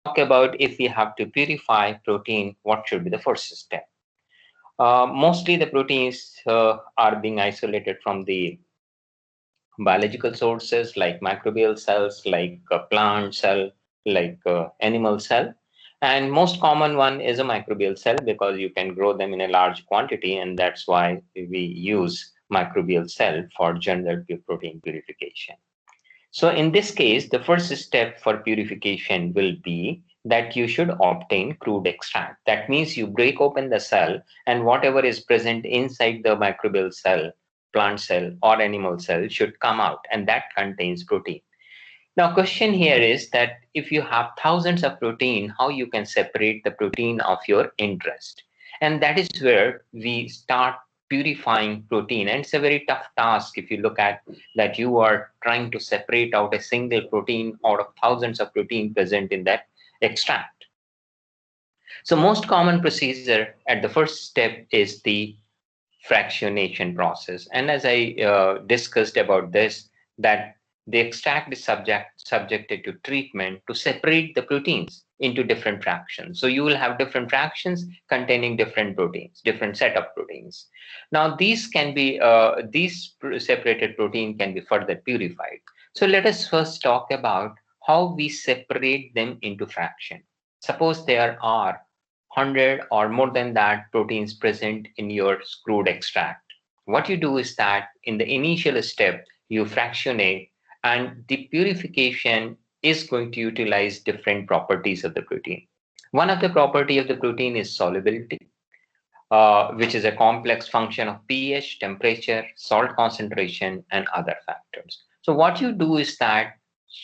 talk about if we have to purify protein, what should be the first step? Mostly the proteins are being isolated from the biological sources like microbial cells, like plant cell, like animal cell. And most common one is a microbial cell because you can grow them in a large quantity, and that's why we use microbial cell for general protein purification. So in this case, the first step for purification will be that you should obtain crude extract. That means you break open the cell and whatever is present inside the microbial cell, plant cell or animal cell should come out, and that contains protein. Now question here is that if you have thousands of protein, how you can separate the protein of your interest? And that is where we start purifying protein. And it's a very tough task if you look at that you are trying to separate out a single protein out of thousands of protein present in that extract. So most common procedure at the first step is the fractionation process. And as I discussed about this, that the extract is subjected to treatment to separate the proteins into different fractions. So you will have different fractions containing different proteins, different set of proteins. Now these can be, separated protein can be further purified. So let us first talk about how we separate them into fraction. Suppose there are 100 or more than that proteins present in your crude extract. What you do is that in the initial step, you fractionate, and the purification is going to utilize different properties of the protein. One of the property of the protein is solubility, which is a complex function of pH, temperature, salt concentration, and other factors. So what you do is that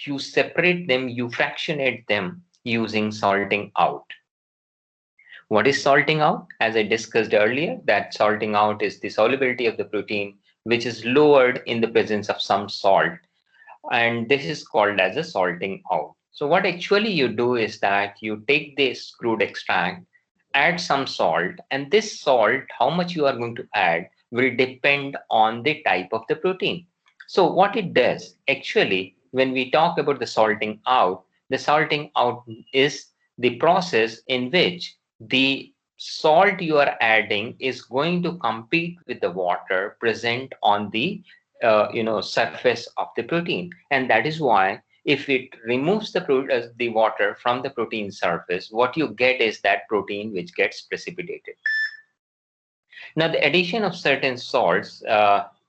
you separate them, you fractionate them using salting out. What is salting out? As I discussed earlier, that salting out is the solubility of the protein, which is lowered in the presence of some salt. And this is called as a salting out. So what actually you do is that you take this crude extract, add some salt, and this salt, how much you are going to add, will depend on the type of the protein. So what it does, actually, when we talk about the salting out is the process in which the salt you are adding is going to compete with the water present on the surface of the protein, and that is why if it removes the water from the protein surface, what you get is that protein which gets precipitated. Now the addition of certain salts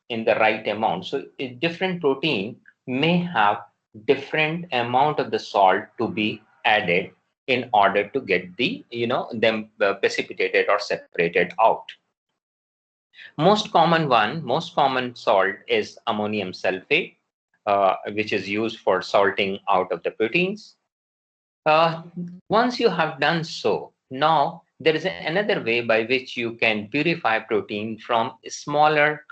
in the right amount, so a different protein may have different amount of the salt to be added in order to get the them precipitated or separated out. Most common salt is ammonium sulfate, which is used for salting out of the proteins. Uh, Once you have done so, now there is another way by which you can purify protein from smaller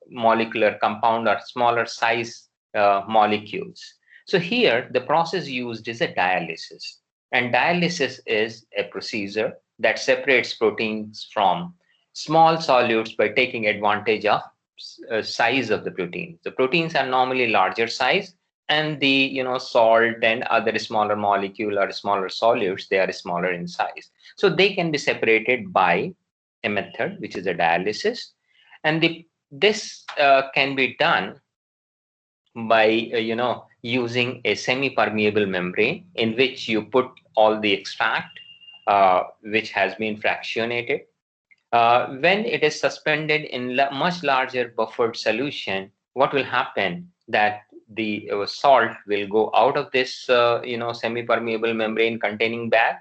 molecular compound or smaller size molecules. So here the process used is a dialysis, and dialysis is a procedure that separates proteins from small solutes by taking advantage of size of the protein. The proteins are normally larger size, and the salt and other smaller molecule or smaller solutes, they are smaller in size, so they can be separated by a method which is a dialysis. And this can be done by using a semi-permeable membrane in which you put all the extract which has been fractionated. When it is suspended in much larger buffered solution, what will happen that the salt will go out of this semi-permeable membrane containing bag,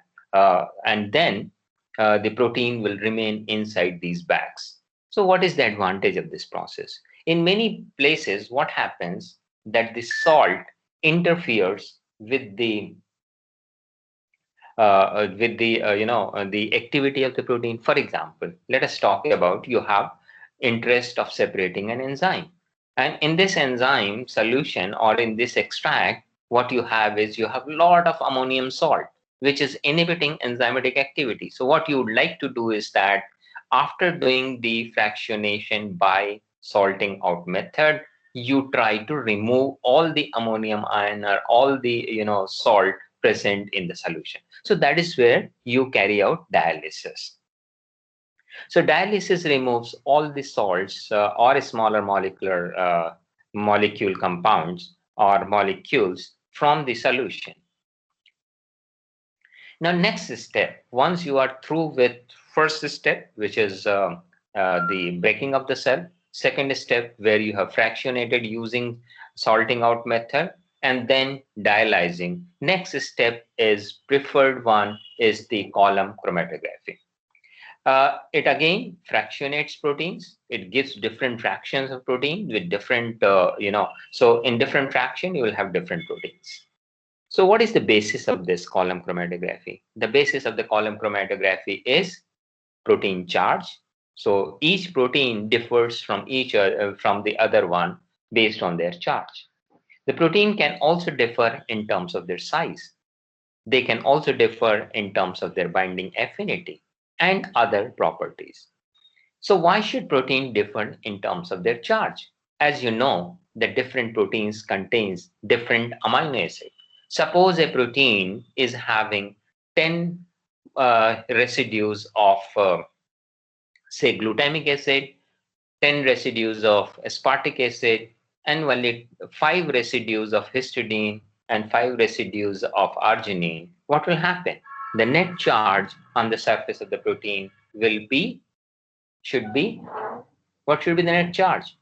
and then the protein will remain inside these bags. So what is the advantage of this process? In many places, what happens that the salt interferes with the activity of the protein. For example, let us talk about you have interest of separating an enzyme, and in this enzyme solution or in this extract, what you have is you have a lot of ammonium salt which is inhibiting enzymatic activity. So what you would like to do is that after doing the fractionation by salting out method, you try to remove all the ammonium ion or all the salt present in the solution. So that is where you carry out dialysis. So dialysis removes all the salts or smaller molecule compounds or molecules from the solution. Now, next step, once you are through with first step, which is the breaking of the cell, second step where you have fractionated using salting out method, and then dialyzing. Next step is preferred one is the column chromatography. It again fractionates proteins. It gives different fractions of protein with different, so in different fraction, you will have different proteins. So what is the basis of this column chromatography? The basis of the column chromatography is protein charge. So each protein differs from from the other one based on their charge. The protein can also differ in terms of their size. They can also differ in terms of their binding affinity and other properties. So why should protein differ in terms of their charge? As you know, the different proteins contains different amino acids. Suppose a protein is having 10 residues of, say, glutamic acid, 10 residues of aspartic acid, and only 5 residues of histidine and 5 residues of arginine. What will happen? The net charge on the surface of the protein will be, should be, what should be the net charge?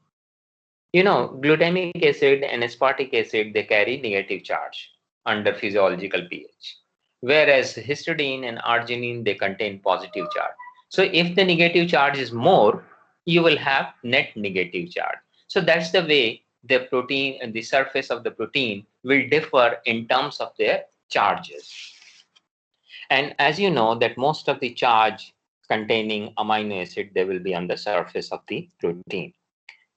You know, glutamic acid and aspartic acid, they carry negative charge under physiological pH. Whereas histidine and arginine, they contain positive charge. So if the negative charge is more, you will have net negative charge. So that's the way the protein and the surface of the protein will differ in terms of their charges. And as you know that most of the charge containing amino acid, they will be on the surface of the protein.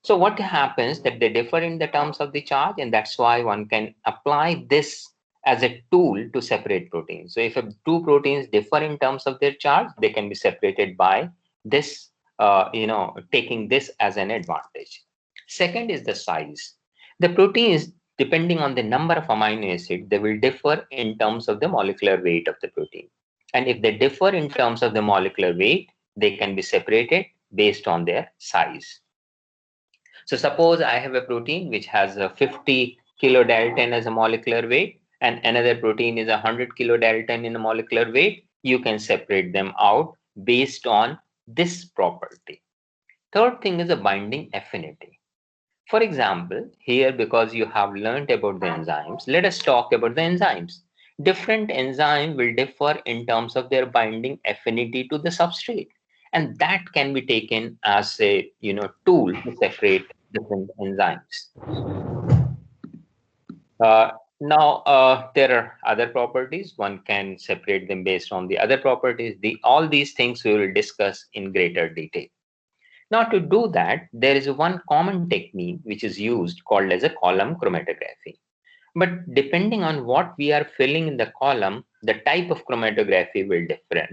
So what happens that they differ in the terms of the charge, and that's why one can apply this as a tool to separate proteins. So if two proteins differ in terms of their charge, they can be separated by this, taking this as an advantage. Second is the size. The proteins, depending on the number of amino acids, they will differ in terms of the molecular weight of the protein. And if they differ in terms of the molecular weight, they can be separated based on their size. So suppose I have a protein which has a 50 kilodalton as a molecular weight, and another protein is 100 kilodalton in a molecular weight. You can separate them out based on this property. Third thing is a binding affinity. For example, here, because you have learned about the enzymes, let us talk about the enzymes. Different enzymes will differ in terms of their binding affinity to the substrate, and that can be taken as a tool to separate different enzymes. There are other properties. One can separate them based on the other properties. All these things we will discuss in greater detail. Now, to do that, there is one common technique which is used called as a column chromatography. But depending on what we are filling in the column, the type of chromatography will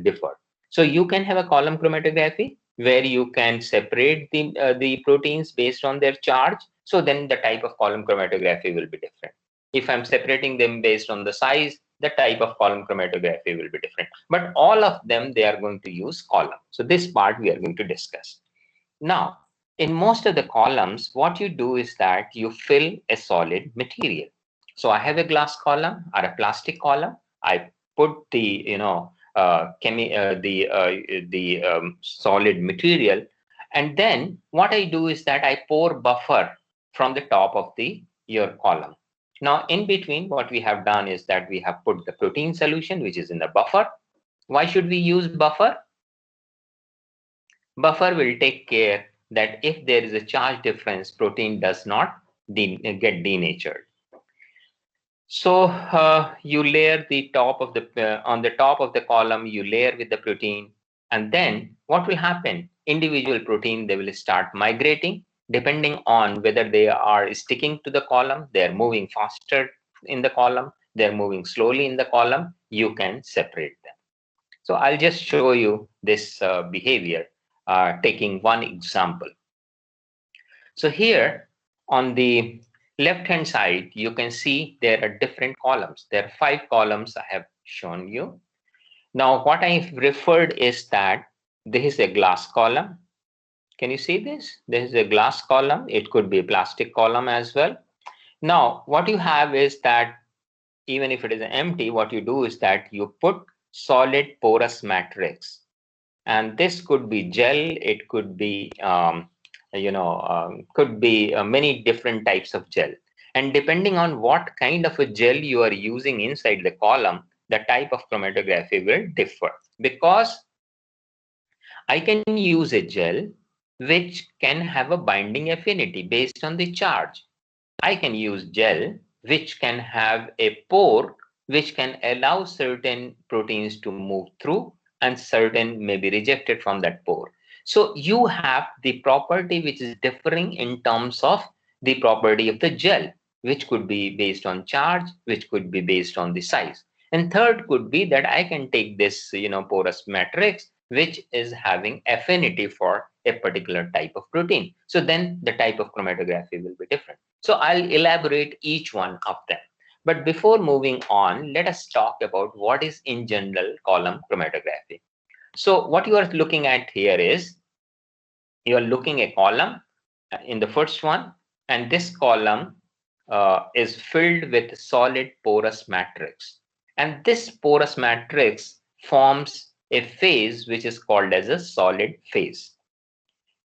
differ. So you can have a column chromatography where you can separate the proteins based on their charge. So then the type of column chromatography will be different. If I'm separating them based on the size, the type of column chromatography will be different. But all of them, they are going to use column. So this part we are going to discuss. Now, in most of the columns, what you do is that you fill a solid material. So I have a glass column or a plastic column. I put the solid material, and then what I do is that I pour buffer from the top of your column. Now, in between, what we have done is that we have put the protein solution, which is in the buffer. Why should we use buffer? Buffer will take care that if there is a charge difference, protein does not get denatured. So you layer the top of on the top of the column, you layer with the protein, and then what will happen? Individual protein, they will start migrating depending on whether they are sticking to the column, they are moving faster in the column, they are moving slowly in the column. You can separate them. So I'll just show you this behavior, taking one example. So here on the left hand side, you can see there are different columns. There are 5 columns I have shown you. Now, what I've referred is that this is a glass column. Can you see this? This is a glass column. It could be a plastic column as well. Now, what you have is that even if it is empty, what you do is that you put solid porous matrix. And this could be gel, it could be, could be many different types of gel. And depending on what kind of a gel you are using inside the column, the type of chromatography will differ. Because I can use a gel which can have a binding affinity based on the charge. I can use gel which can have a pore which can allow certain proteins to move through and certain may be rejected from that pore. So you have the property which is differing in terms of the property of the gel, which could be based on charge, which could be based on the size. And third could be that I can take this, porous matrix, which is having affinity for a particular type of protein. So then the type of chromatography will be different. So I'll elaborate each one of them. But before moving on, let us talk about what is in general column chromatography. So what you are looking at here is you are looking a column in the first one, and this column is filled with solid porous matrix. And this porous matrix forms a phase which is called as a solid phase.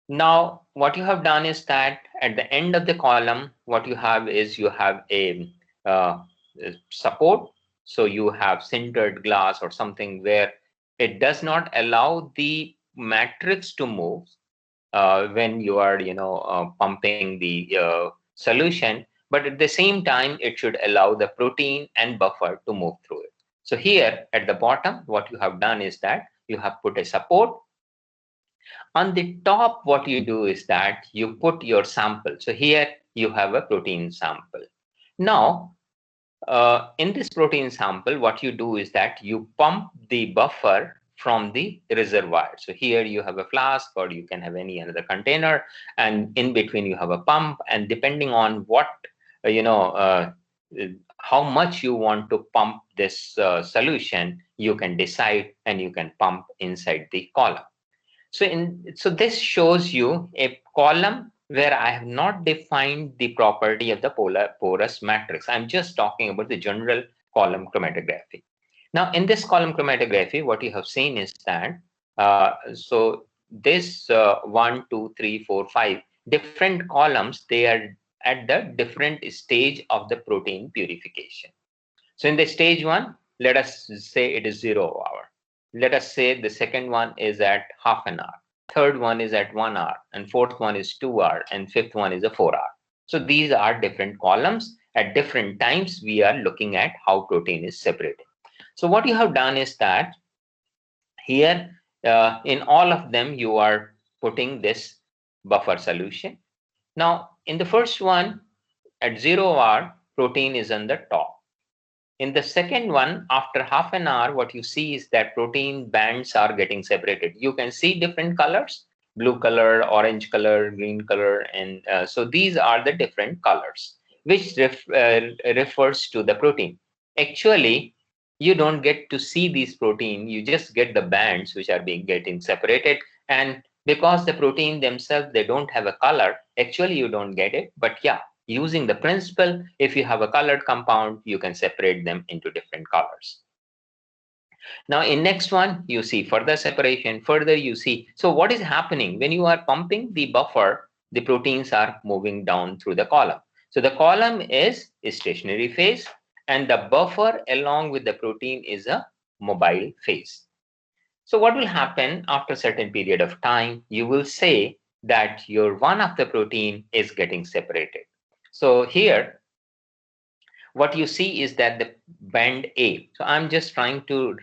Now, what you have done is that at the end of the column, what you have is you have uh, support. So you have sintered glass or something where it does not allow the matrix to move when you are, pumping the solution. But at the same time, it should allow the protein and buffer to move through it. So here at the bottom, what you have done is that you have put a support. On the top, what you do is that you put your sample. So here you have a protein sample. Now, in this protein sample, what you do is that you pump the buffer from the reservoir. So here you have a flask, or you can have any other container, and in between you have a pump. And depending on what, how much you want to pump this solution, you can decide, and you can pump inside the column. So this shows you a column where I have not defined the property of the porous matrix. I'm just talking about the general column chromatography. Now, in this column chromatography, what you have seen is that so this 1, 2, 3, 4, 5 different columns, they are at the different stage of the protein purification. So in the stage 1, let us say it is 0 hour. Let us say the second one is at half an hour. Third one is at 1 hour, and fourth one is 2 hour, and fifth one is a 4 hour. So these are different columns. At different times, we are looking at how protein is separated. So what you have done is that here in all of them, you are putting this buffer solution. Now, in the first one, at 0 hour, protein is on the top. In the second one, after half an hour, what you see is that protein bands are getting separated. You can see different colors: blue color, orange color, green color. And so these are the different colors, which refers to the protein. Actually, you don't get to see these protein. You just get the bands which are getting separated. And because the protein themselves, they don't have a color, actually you don't get it. But yeah, using the principle, if you have a colored compound, you can separate them into different colors. Now in next one, you see further separation, further you see. So what is happening when you are pumping the buffer, the proteins are moving down through the column. So the column is a stationary phase, and the buffer along with the protein is a mobile phase. So what will happen after a certain period of time? You will say that your one of the protein is getting separated. So here, what you see is that the band A. So I'm just trying to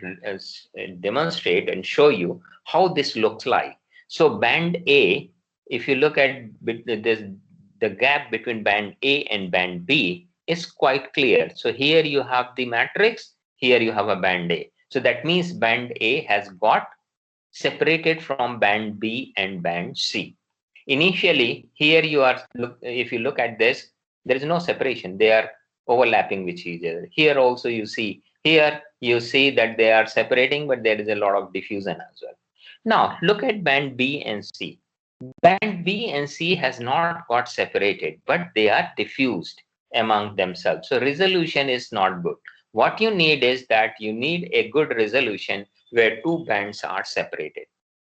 demonstrate and show you how this looks like. So band A, if you look at this, the gap between band A and band B is quite clear. So here you have the matrix, here you have a band A. So that means band A has got separated from band B and band C. Initially, here you are, if you look at this, There is no separation. They are overlapping with each other. Here also you see, that they are separating, but there is a lot of diffusion as well. Now look at band B and C. Band B and C has not got separated, but they are diffused among themselves. So resolution is not good. What you need is that you need a good resolution where two bands are separated.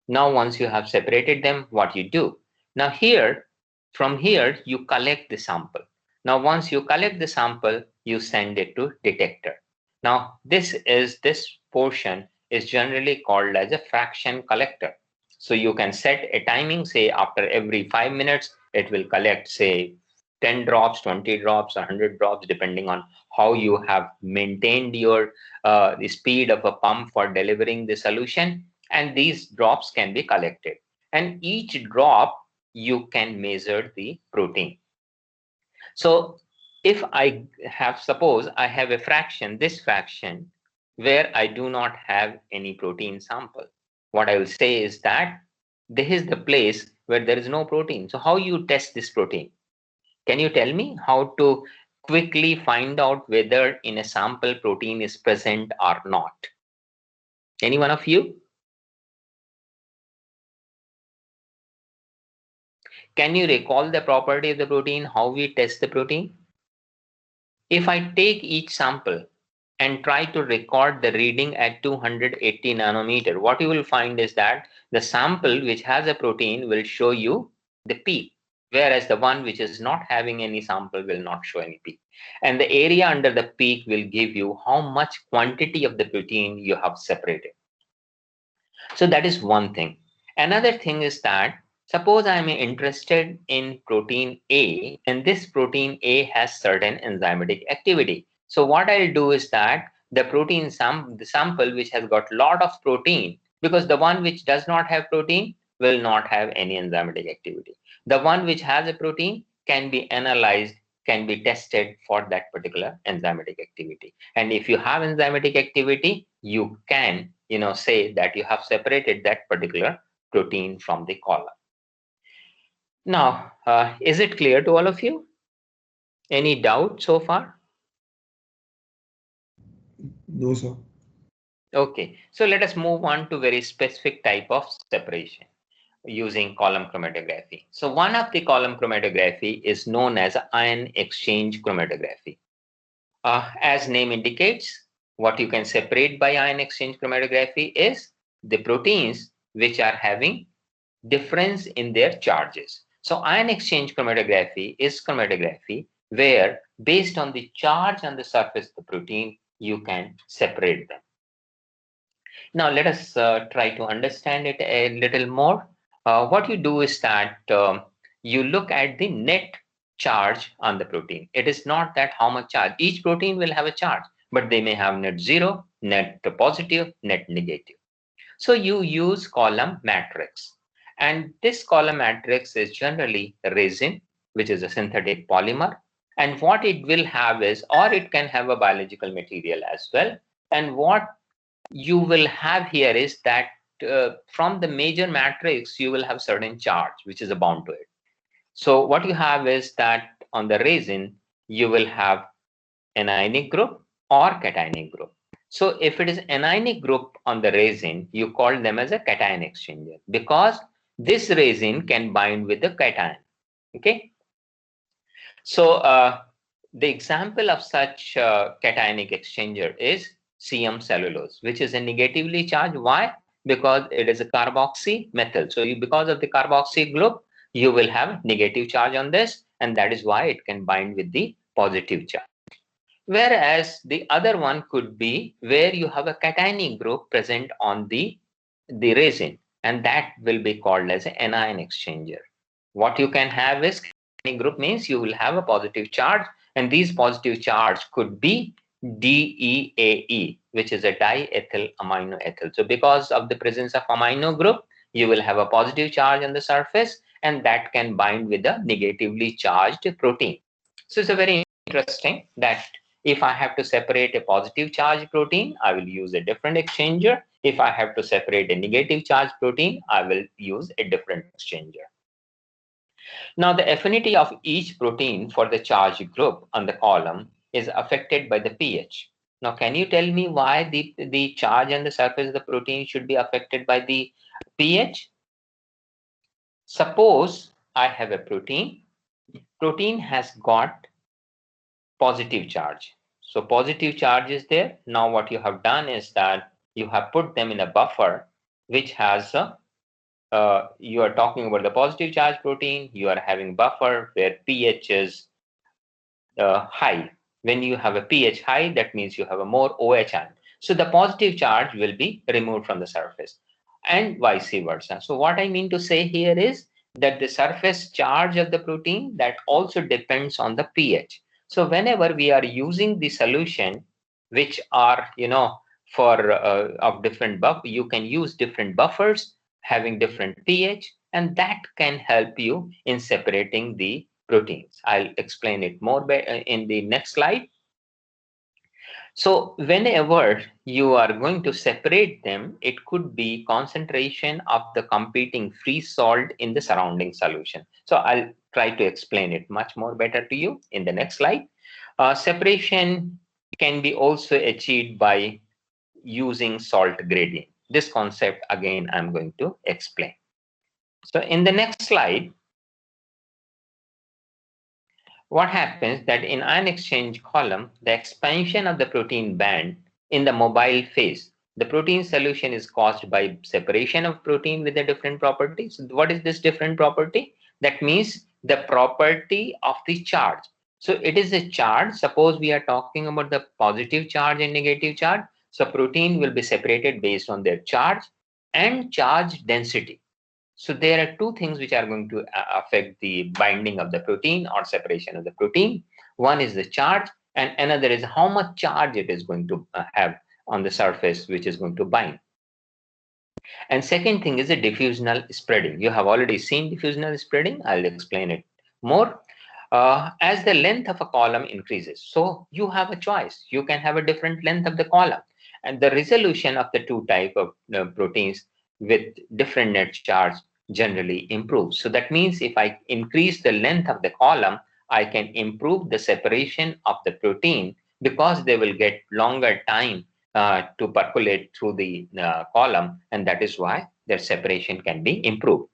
Now, once you have separated them, what you do? Now here, from here, you collect the sample. Now, once you collect the sample, you send it to detector. Now, this portion is generally called as a fraction collector. So you can set a timing, say after every 5 minutes, it will collect, say, 10 drops, 20 drops, 100 drops, depending on how you have maintained your the speed of a pump for delivering the solution. And these drops can be collected. And each drop, you can measure the protein. So if I have, suppose I have a fraction, this fraction, where I do not have any protein sample, what I will say is that this is the place where there is no protein. So how you test this protein? Can you tell me how to quickly find out whether in a sample protein is present or not? Any one of you? Can you recall the property of the protein, how we test the protein? If I take each sample and try to record the reading at 280 nanometer, what you will find is that the sample which has a protein will show you the peak, whereas the one which is not having any sample will not show any peak. And the area under the peak will give you how much quantity of the protein you have separated. So that is one thing. Another thing is that suppose I am interested in protein A, and this protein A has certain enzymatic activity. So what I'll do is that the sample which has got lot of protein, because the one which does not have protein will not have any enzymatic activity. The one which has a protein can be analyzed, can be tested for that particular enzymatic activity. And if you have enzymatic activity, you can say that you have separated that particular protein from the column. Now, is it clear to all of you? Any doubt so far? No, sir. Okay, so let us move on to very specific type of separation using column chromatography. So one of the column chromatography is known as ion exchange chromatography. As name indicates, what you can separate by ion exchange chromatography is the proteins which are having difference in their charges. So ion exchange chromatography is chromatography where based on the charge on the surface of the protein, you can separate them. Now let us try to understand it a little more. What you do is that you look at the net charge on the protein. It is not that how much charge. Each protein will have a charge, but they may have net zero, net positive, net negative. So you use column matrix. And this column matrix is generally resin, which is a synthetic polymer. And what it will have is, or it can have a biological material as well. And what you will have here is that from the major matrix, you will have certain charge, which is bound to it. So what you have is that on the resin, you will have anionic group or cationic group. So if it is anionic group on the resin, you call them as a cation exchanger because this resin can bind with the cation. Okay. So the example of such cationic exchanger is CM cellulose, which is a negatively charged. Why? Because it is a carboxy methyl. So because of the carboxy group, you will have negative charge on this, and that is why it can bind with the positive charge. Whereas the other one could be where you have a cationic group present on the resin, and that will be called as an anion exchanger. What you can have is cationic group means you will have a positive charge, and these positive charge could be DEAE, which is a diethyl amino ethyl. So because of the presence of amino group, you will have a positive charge on the surface, and that can bind with a negatively charged protein. So it's a very interesting that if I have to separate a positive charge protein, I will use a different exchanger. If I have to separate a negative charge protein, I will use a different exchanger. Now, the affinity of each protein for the charge group on the column is affected by the pH. Now, can you tell me why the charge on the surface of the protein should be affected by the pH? Suppose I have a protein. Protein has got positive charge. So positive charge is there. Now what you have done is that you have put them in a buffer which has a you are talking about the positive charge protein, you are having buffer where pH is high. When you have a pH high, that means you have a more OH ion. So the positive charge will be removed from the surface and vice versa. So what I mean to say here is that the surface charge of the protein that also depends on the pH. So whenever we are using the solution, which are, for of different buff, you can use different buffers having different pH, and that can help you in separating the proteins. I'll explain it more in the next slide. So whenever you are going to separate them, it could be concentration of the competing free salt in the surrounding solution. So I'll try to explain it much more better to you in the next slide. Separation can be also achieved by using salt gradient. This concept again I'm going to explain. So in the next slide, what happens that in ion exchange column, the expansion of the protein band in the mobile phase, the protein solution is caused by separation of protein with the different properties. What is this different property? That means the property of the charge. So it is a charge. Suppose we are talking about the positive charge and negative charge. So protein will be separated based on their charge and charge density. So there are two things which are going to affect the binding of the protein or separation of the protein. One is the charge, and another is how much charge it is going to have on the surface, which is going to bind. And second thing is the diffusional spreading. You have already seen diffusional spreading. I'll explain it more. As the length of a column increases, so you have a choice. You can have a different length of the column, and the resolution of the two type of proteins with different net charge generally improves. So that means if I increase the length of the column, I can improve the separation of the protein because they will get longer time to percolate through the column, and that is why their separation can be improved.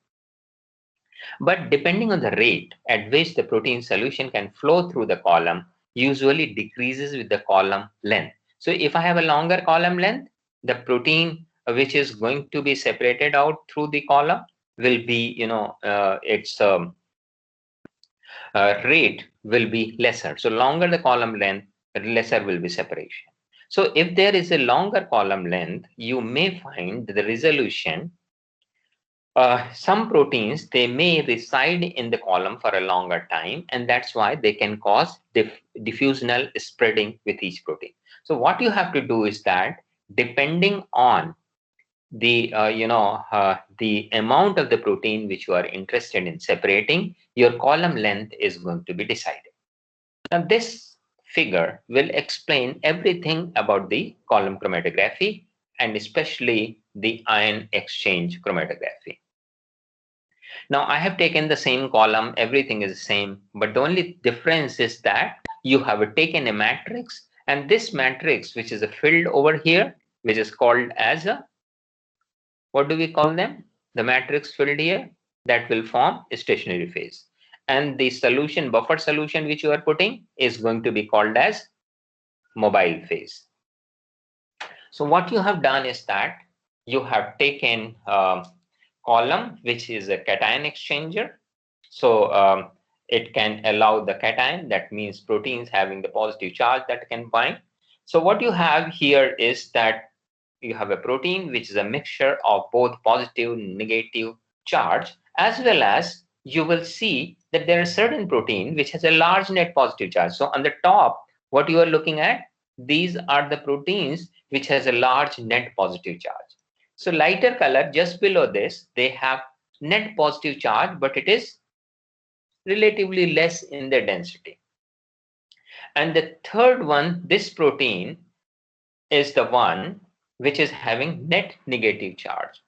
But depending on the rate at which the protein solution can flow through the column, usually decreases with the column length. So if I have a longer column length, the protein which is going to be separated out through the column will be, its rate will be lesser. So longer the column length, lesser will be separation. So if there is a longer column length, you may find the resolution. Some proteins, they may reside in the column for a longer time, and that's why they can cause diffusional spreading with each protein. So what you have to do is that depending on the amount of the protein which you are interested in separating, your column length is going to be decided. Now this figure will explain everything about the column chromatography and especially the ion exchange chromatography. Now I have taken the same column, everything is the same, but the only difference is that you have taken a matrix, and this matrix which is filled over here, which is called as a, what do we call them? The matrix filled here, that will form a stationary phase. And the solution, buffer solution which you are putting is going to be called as mobile phase. So what you have done is that you have taken column which is a cation exchanger. So it can allow the cation, that means proteins having the positive charge that can bind. So what you have here is that you have a protein which is a mixture of both positive and negative charge, as well as you will see that there are certain protein which has a large net positive charge. So on the top, what you are looking at, these are the proteins which has a large net positive charge. So lighter color just below this, they have net positive charge, but it is relatively less in the density. And the third one, this protein is the one which is having net negative charge,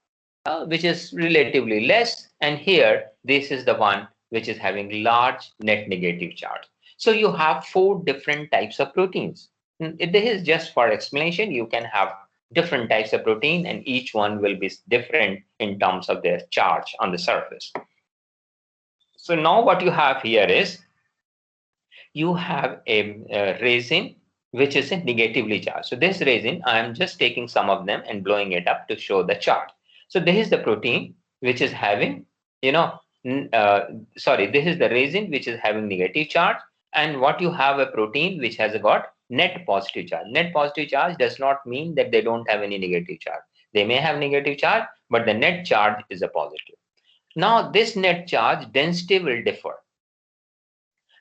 which is relatively less. And here, this is the one which is having large net negative charge. So you have 4 different types of proteins. This is just for explanation. You can have different types of protein, and each one will be different in terms of their charge on the surface. So now what you have here is you have a resin which is a negatively charged. So this resin, I am just taking some of them and blowing it up to show the charge. So this is the protein which is having, you know, this is the resin which is having negative charge, and what you have a protein which has got net positive charge. Net positive charge does not mean that they don't have any negative charge. They may have negative charge, but the net charge is a positive. Now this net charge density will differ.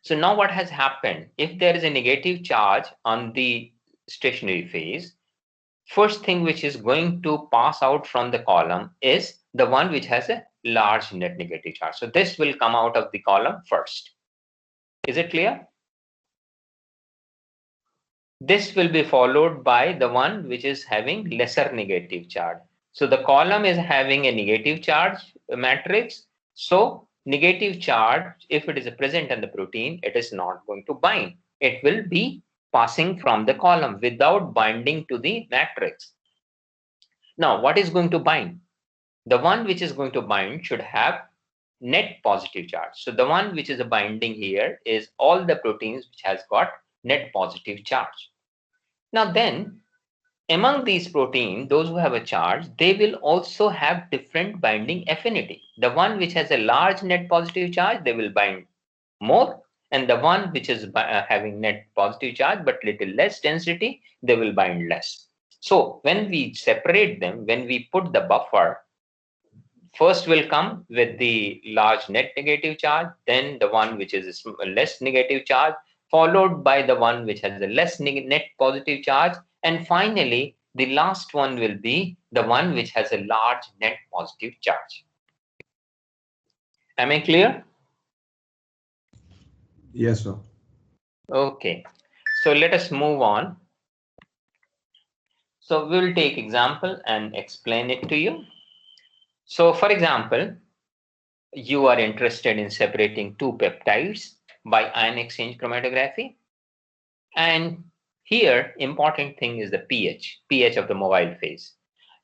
So now what has happened, if there is a negative charge on the stationary phase, first thing which is going to pass out from the column is the one which has a large net negative charge. So this will come out of the column first. Is it clear? This will be followed by the one which is having lesser negative charge. So the column is having a negative charge matrix. So negative charge, if it is present in the protein, it is not going to bind. It will be passing from the column without binding to the matrix. Now, what is going to bind? The one which is going to bind should have net positive charge. So the one which is a binding here is all the proteins which has got net positive charge. Now then, among these proteins, those who have a charge, they will also have different binding affinity. The one which has a large net positive charge, they will bind more, and the one which is having net positive charge but little less density, they will bind less. So when we separate them, when we put the buffer, first will come with the large net negative charge, then the one which is less negative charge, followed by the one which has a less net positive charge, and finally the last one will be the one which has a large net positive charge. Am I clear? Yes, sir. Okay, so let us move on. So we will take example and explain it to you. So for example, you are interested in separating two peptides by ion exchange chromatography. And here, important thing is the pH of the mobile phase.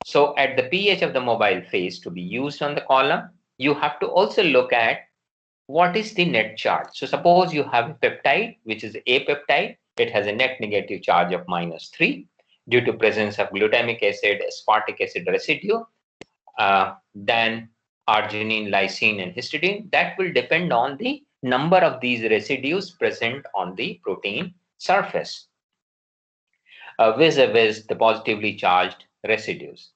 So at the pH of the mobile phase to be used on the column, you have to also look at what is the net charge. So suppose you have a peptide, which is a peptide, it has a net negative charge of -3 due to presence of glutamic acid, aspartic acid residue, then arginine, lysine, and histidine. That will depend on the number of these residues present on the protein surface, vis-a-vis the positively charged residues.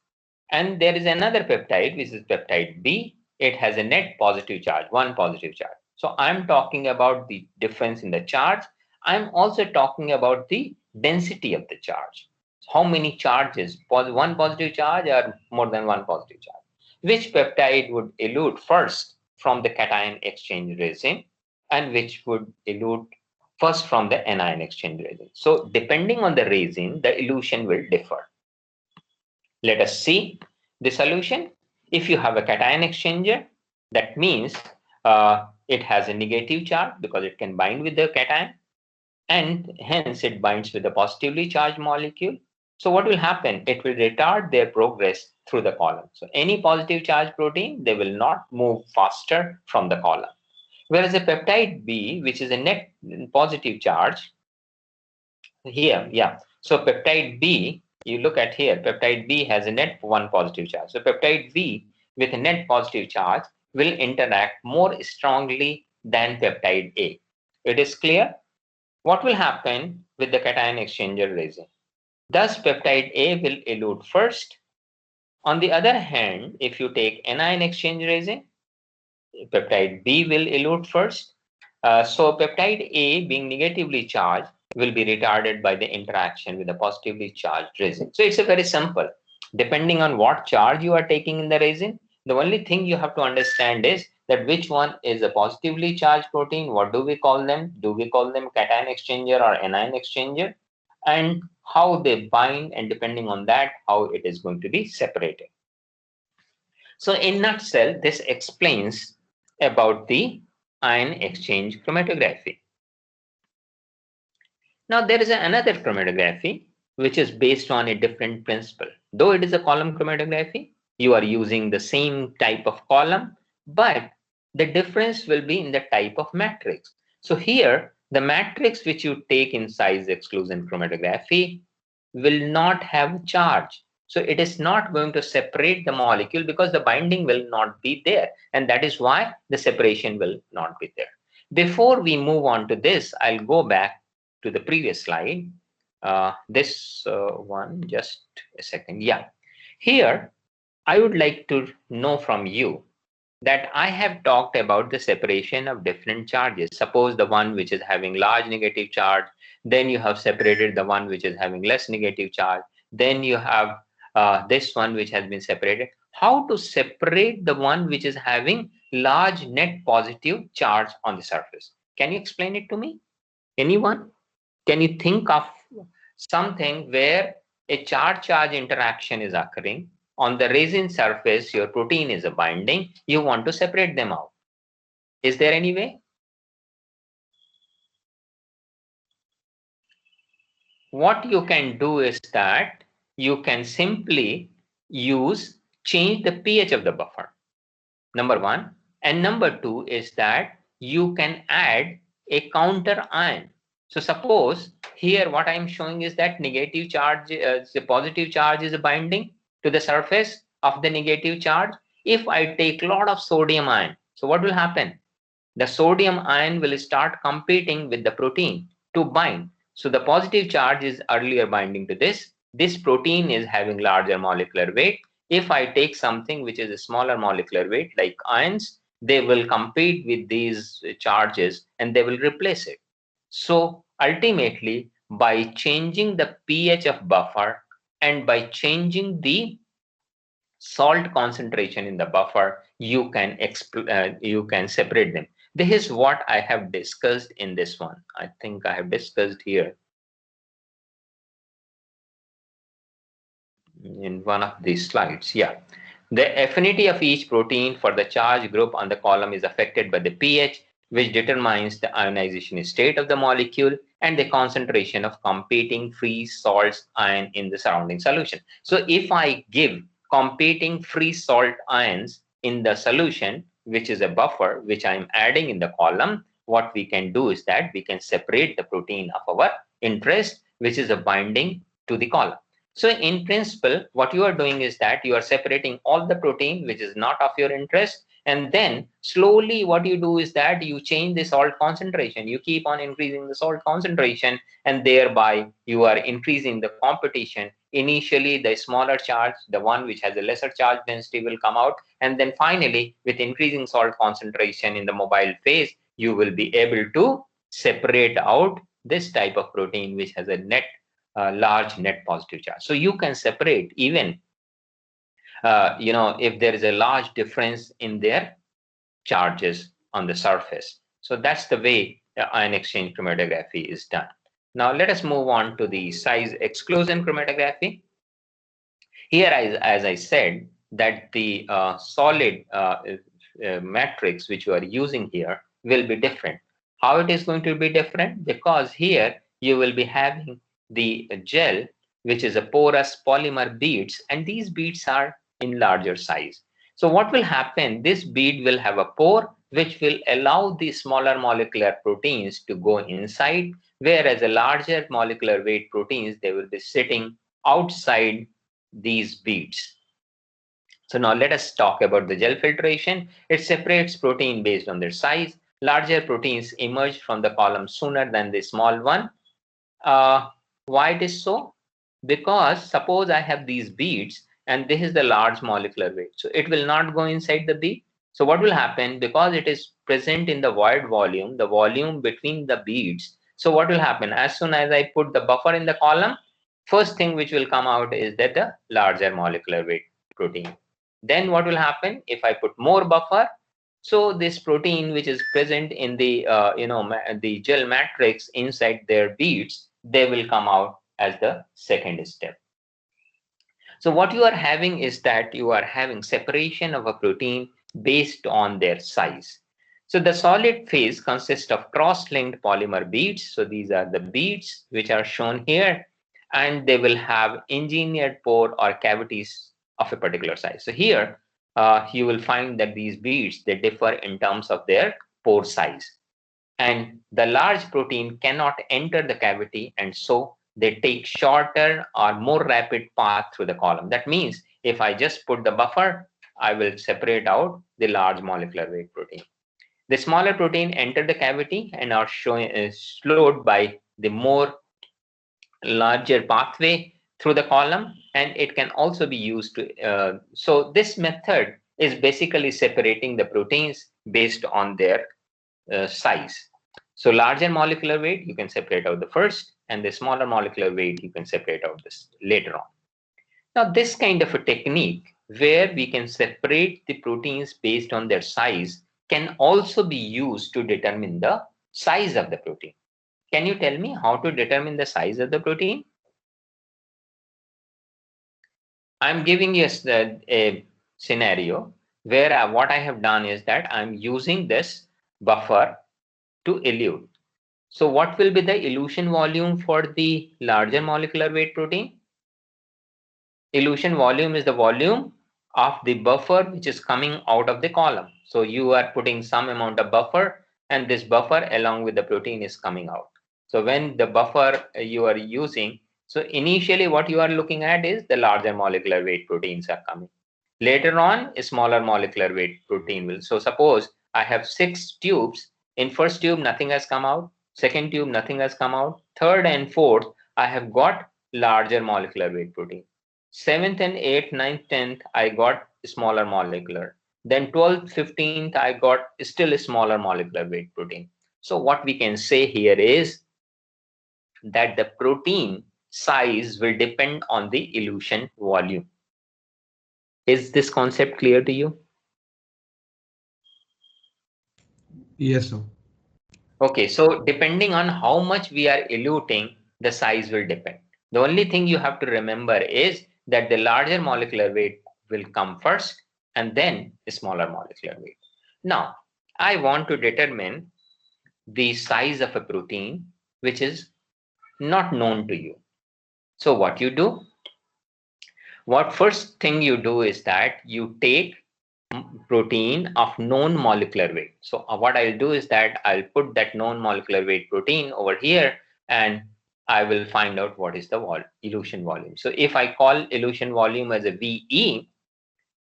And there is another peptide, which is peptide B. It has a net positive charge, one positive charge. So I'm talking about the difference in the charge. I'm also talking about the density of the charge. How many charges, one positive charge or more than one positive charge? Which peptide would elute first from the cation exchange resin, and which would elute first from the anion exchange resin. So depending on the resin, the elution will differ. Let us see the solution. If you have a cation exchanger, that means it has a negative charge because it can bind with the cation, and hence it binds with a positively charged molecule. So what will happen? It will retard their progress through the column. So any positive charge protein, they will not move faster from the column. Whereas a peptide B, which is a net positive charge, here, yeah. So peptide B, you look at here, peptide B has a net one positive charge. So peptide B with a net positive charge will interact more strongly than peptide A. It is clear? What will happen with the cation exchanger resin? Thus, peptide A will elute first. On the other hand, if you take anion exchange resin, peptide B will elute first. So peptide A being negatively charged will be retarded by the interaction with a positively charged resin. So it's a very simple. Depending on what charge you are taking in the resin, the only thing you have to understand is that which one is a positively charged protein. What do we call them? Do we call them cation exchanger or anion exchanger? And how they bind, and depending on that, how it is going to be separated. So in nutshell, this explains about the ion exchange chromatography. Now there is another chromatography which is based on a different principle. Though it is a column chromatography, you are using the same type of column, but the difference will be in the type of matrix. So here, the matrix which you take in size exclusion chromatography will not have charge. So it is not going to separate the molecule because the binding will not be there. And that is why the separation will not be there. Before we move on to this, I'll go back to the previous slide. This one, just a second. Yeah. Here, I would like to know from you that I have talked about the separation of different charges. Suppose the one which is having large negative charge, then you have separated the one which is having less negative charge, then you have this one which has been separated. How to separate the one which is having large net positive charge on the surface? Can you explain it to me? Anyone? Can you think of something where a charge-charge interaction is occurring? On the resin surface, your protein is a binding, you want to separate them out. Is there any way? What you can do is that you can simply change the pH of the buffer. Number one. And number two is that you can add a counter ion. So suppose here what I'm showing is that negative charge, the positive charge is binding to the surface of the negative charge. If I take a lot of sodium ion, so what will happen? The sodium ion will start competing with the protein to bind. So the positive charge is earlier binding to this. This protein is having larger molecular weight. If I take something which is a smaller molecular weight like ions, they will compete with these charges and they will replace it. So ultimately, by changing the pH of buffer and by changing the salt concentration in the buffer, you can separate them. This is what I have discussed in this one. I think I have discussed here in one of these slides. Yeah. The affinity of each protein for the charge group on the column is affected by the pH, which determines the ionization state of the molecule and the concentration of competing free salts ion in the surrounding solution. So if I give competing free salt ions in the solution, which is a buffer, which I'm adding in the column, what we can do is that we can separate the protein of our interest, which is a binding to the column. So in principle, what you are doing is that you are separating all the protein which is not of your interest, and then slowly what you do is that you change the salt concentration. You keep on increasing the salt concentration, and thereby you are increasing the competition. Initially, the smaller charge, the one which has a lesser charge density, will come out, and then finally, with increasing salt concentration in the mobile phase, you will be able to separate out this type of protein which has a large net positive charge. So you can separate even, if there is a large difference in their charges on the surface. So that's the way ion exchange chromatography is done. Now let us move on to the size exclusion chromatography. Here, as I said, that the solid matrix which you are using here will be different. How it is going to be different? Because here you will be having the gel, which is a porous polymer beads, and these beads are in larger size. So what will happen? This bead will have a pore which will allow the smaller molecular proteins to go inside, whereas the larger molecular weight proteins, they will be sitting outside these beads. So now let us talk about the gel filtration. It separates protein based on their size. Larger proteins emerge from the column sooner than the small one. Why it is so? Because suppose I have these beads and this is the large molecular weight. So it will not go inside the bead. So what will happen? Because it is present in the void volume, the volume between the beads. So what will happen? As soon as I put the buffer in the column, first thing which will come out is that the larger molecular weight protein. Then what will happen if I put more buffer? So this protein which is present in the the gel matrix inside their beads, they will come out as the second step. So what you are having is that you are having separation of a protein based on their size. So the solid phase consists of cross-linked polymer beads. So these are the beads which are shown here, and they will have engineered pore or cavities of a particular size. So here you will find that these beads, they differ in terms of their pore size, and the large protein cannot enter the cavity, and so they take shorter or more rapid path through the column. That means if I just put the buffer, I will separate out the large molecular weight protein. The smaller protein enter the cavity and are slowed by the more larger pathway through the column, and it can also be used to so this method is basically separating the proteins based on their size. So larger molecular weight, you can separate out the first, and the smaller molecular weight, you can separate out this later on. Now, this kind of a technique where we can separate the proteins based on their size can also be used to determine the size of the protein. Can you tell me how to determine the size of the protein? I'm giving you a scenario where what I have done is that I'm using this buffer to elute. So what will be the elution volume for the larger molecular weight protein? Elution volume is the volume of the buffer which is coming out of the column. So you are putting some amount of buffer, and this buffer along with the protein is coming out. So when the buffer you are using, so initially what you are looking at is the larger molecular weight proteins are coming. Later on, a smaller molecular weight protein will. So suppose I have 6 tubes. In first tube, nothing has come out. Second tube, nothing has come out. Third and fourth, I have got larger molecular weight protein. Seventh and eighth, ninth, 10th, I got smaller molecular. Then 12th, 15th, I got still a smaller molecular weight protein. So what we can say here is that the protein size will depend on the elution volume. Is this concept clear to you? Yes, sir. Okay, so depending on how much we are eluting, the size will depend. The only thing you have to remember is that the larger molecular weight will come first and then the smaller molecular weight. Now, I want to determine the size of a protein which is not known to you. So what you do? What first thing you do is that you take protein of known molecular weight. So what I'll do is that I'll put that known molecular weight protein over here, and I will find out what is the elution volume. So if I call elution volume as a VE,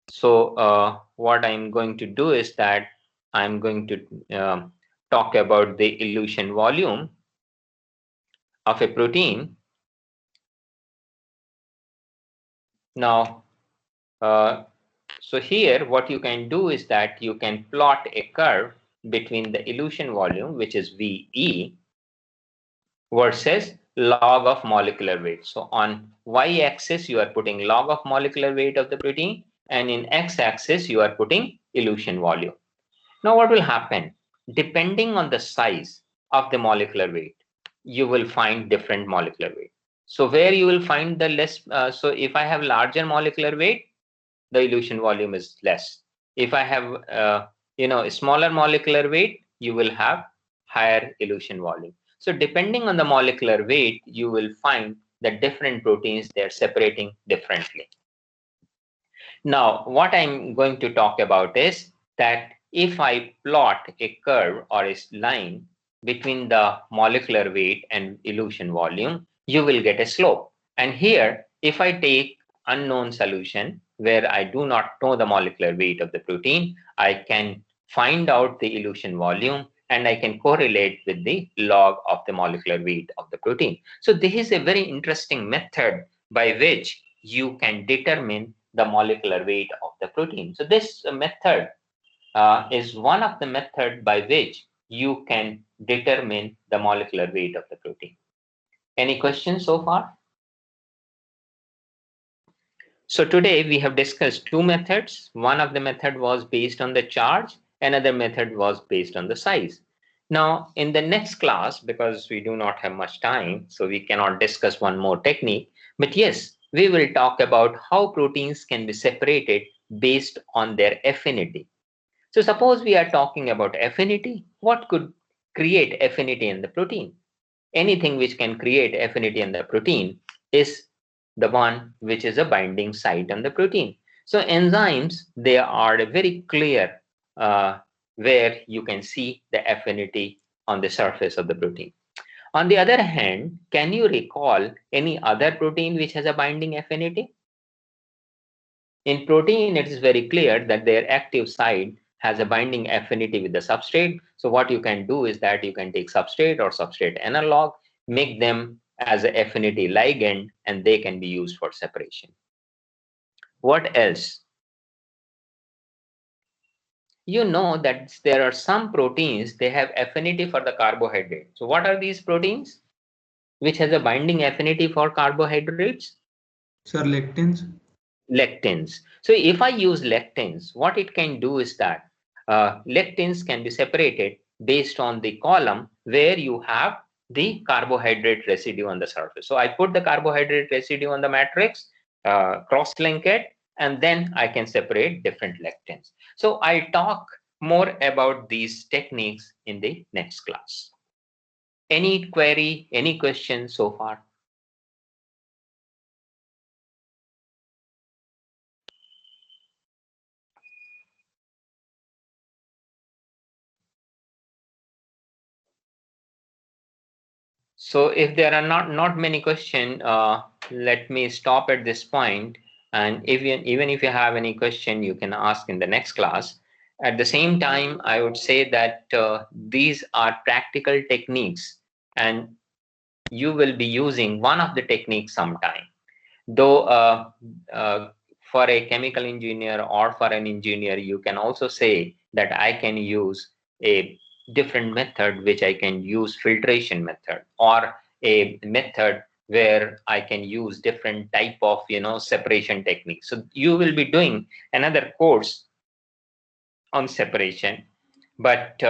so what I'm going to do is that I'm going to talk about the elution volume of a protein. Now, uh, so here what you can do is that you can plot a curve between the elution volume, which is VE, versus log of molecular weight. So on y-axis, you are putting log of molecular weight of the protein, and in x-axis, you are putting elution volume. Now what will happen? Depending on the size of the molecular weight, you will find different molecular weight. So where you will find the less, so if I have larger molecular weight, the elution volume is less. If I have a smaller molecular weight, you will have higher elution volume. So depending on the molecular weight, you will find that different proteins, they're separating differently. Now, what I'm going to talk about is that if I plot a curve or a line between the molecular weight and elution volume, you will get a slope. And here, if I take unknown solution where I do not know the molecular weight of the protein, I can find out the elution volume, and I can correlate with the log of the molecular weight of the protein. So this is a very interesting method by which you can determine the molecular weight of the protein. So this method is one of the method by which you can determine the molecular weight of the protein. Any questions so far? So today we have discussed two methods. One of the method was based on the charge, another method was based on the size. Now in the next class, because we do not have much time, so we cannot discuss one more technique, but yes, we will talk about how proteins can be separated based on their affinity. So suppose we are talking about affinity. What could create affinity in the protein? Anything which can create affinity in the protein is the one which is a binding site on the protein. So enzymes, they are very clear where you can see the affinity on the surface of the protein. On the other hand, can you recall any other protein which has a binding affinity? In protein, it is very clear that their active site has a binding affinity with the substrate. So what you can do is that you can take substrate or substrate analog, make them as an affinity ligand, and they can be used for separation. What else? You know that there are some proteins, they have affinity for the carbohydrate. So what are these proteins which has a binding affinity for carbohydrates? Sir, lectins. Lectins. So if I use lectins, what it can do is that lectins can be separated based on the column where you have the carbohydrate residue on the surface. So I put the carbohydrate residue on the matrix, cross-link it, and then I can separate different lectins. So I'll talk more about these techniques in the next class. Any query, any question so far? So if there are not many questions, let me stop at this point. And even if you have any question, you can ask in the next class. At the same time, I would say that these are practical techniques, and you will be using one of the techniques sometime. Though for a chemical engineer or for an engineer, you can also say that I can use a different method, which I can use filtration method, or a method where I can use different type of separation techniques. So you will be doing another course on separation, but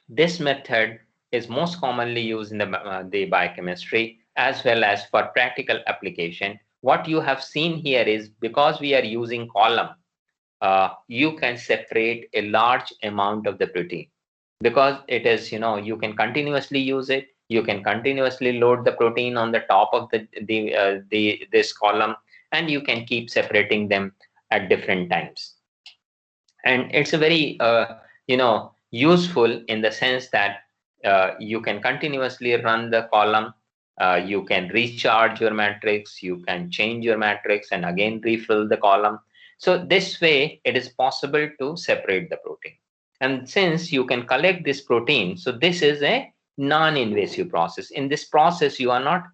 this method is most commonly used in the biochemistry as well as for practical application. What you have seen here is because we are using column, you can separate a large amount of the protein because it is, you can continuously use it. You can continuously load the protein on the top of the this column, and you can keep separating them at different times. And it's a very useful in the sense that you can continuously run the column, you can recharge your matrix, you can change your matrix and again refill the column. So this way it is possible to separate the protein. And since you can collect this protein, so this is a non-invasive process. In this process, you are not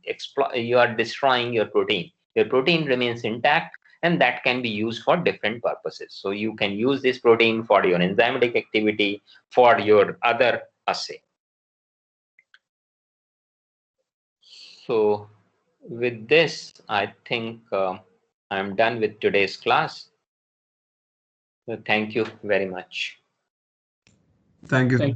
you are destroying your protein. Your protein remains intact, and that can be used for different purposes. So you can use this protein for your enzymatic activity, for your other assay. So with this, I think I'm done with today's class. So thank you very much. Thank you, sir.